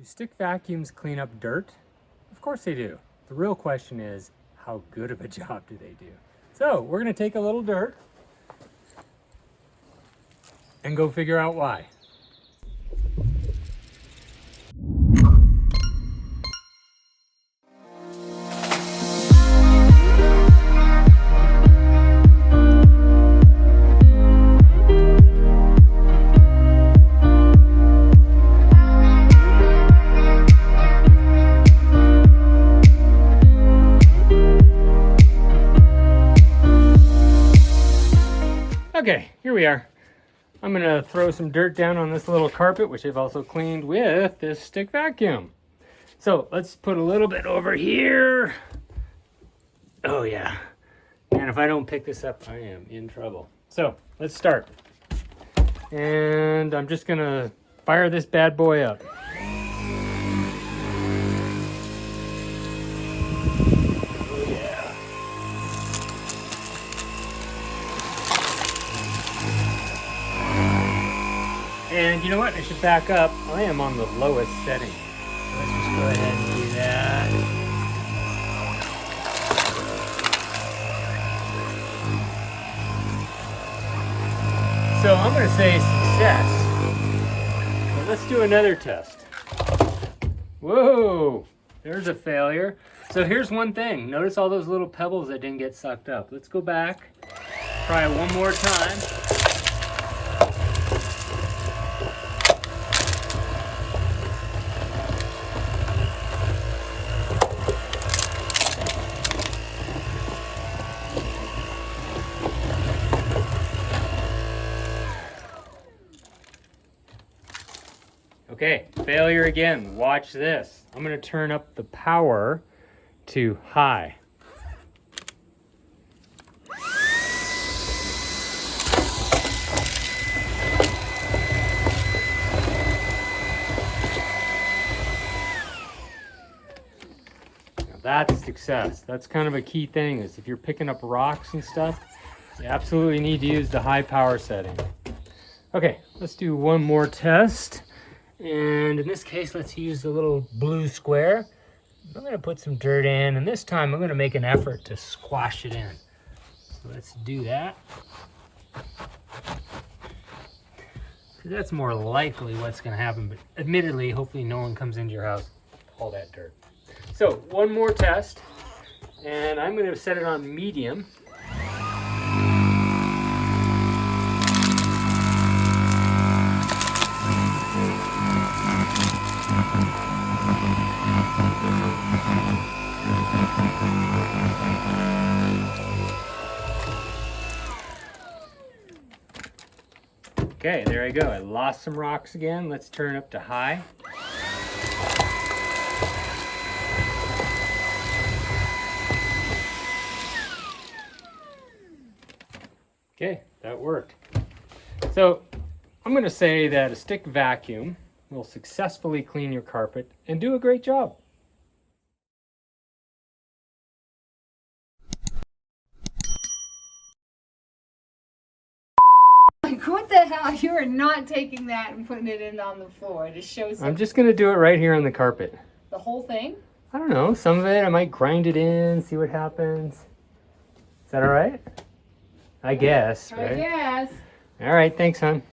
Do stick vacuums clean up dirt? Of course they do. The real question is, how good of a job do they do? So we're going to take a little dirt and go figure out why. Okay, here we are. I'm gonna throw some dirt down on this little carpet, which I've also cleaned with this stick vacuum. So let's put a little bit over here. Oh yeah. And if I don't pick this up, I am in trouble. So let's start. And I'm just gonna fire this bad boy up. And you know what? I should back up. I am on the lowest setting. So let's just go ahead and do that. So I'm going to say success. But let's do another test. Whoa! There's a failure. So here's one thing. Notice all those little pebbles that didn't get sucked up. Let's go back. Try it one more time. Okay, failure again. Watch this. I'm going to turn up the power to high. Now that's success. That's kind of a key thing, is if you're picking up rocks and stuff, you absolutely need to use the high power setting. Okay, let's do one more test. And in this case, let's use the little blue square. I'm going to put some dirt in, and this time I'm going to make an effort to squash it in. So let's do that. That's more likely what's going to happen, but admittedly, hopefully no one comes into your house with all that dirt. So one more test, and I'm going to set it on medium. Okay, there I go. I lost some rocks again. Let's turn it up to high. Okay, that worked. So I'm going to say that a stick vacuum will successfully clean your carpet and do a great job. Like, what the hell? You are not taking that and putting it in on the floor to show some... I'm just going to do it right here on the carpet. The whole thing? I don't know. Some of it, I might grind it in, see what happens. Is that all right? I guess, right? I guess. All right. Thanks, hon.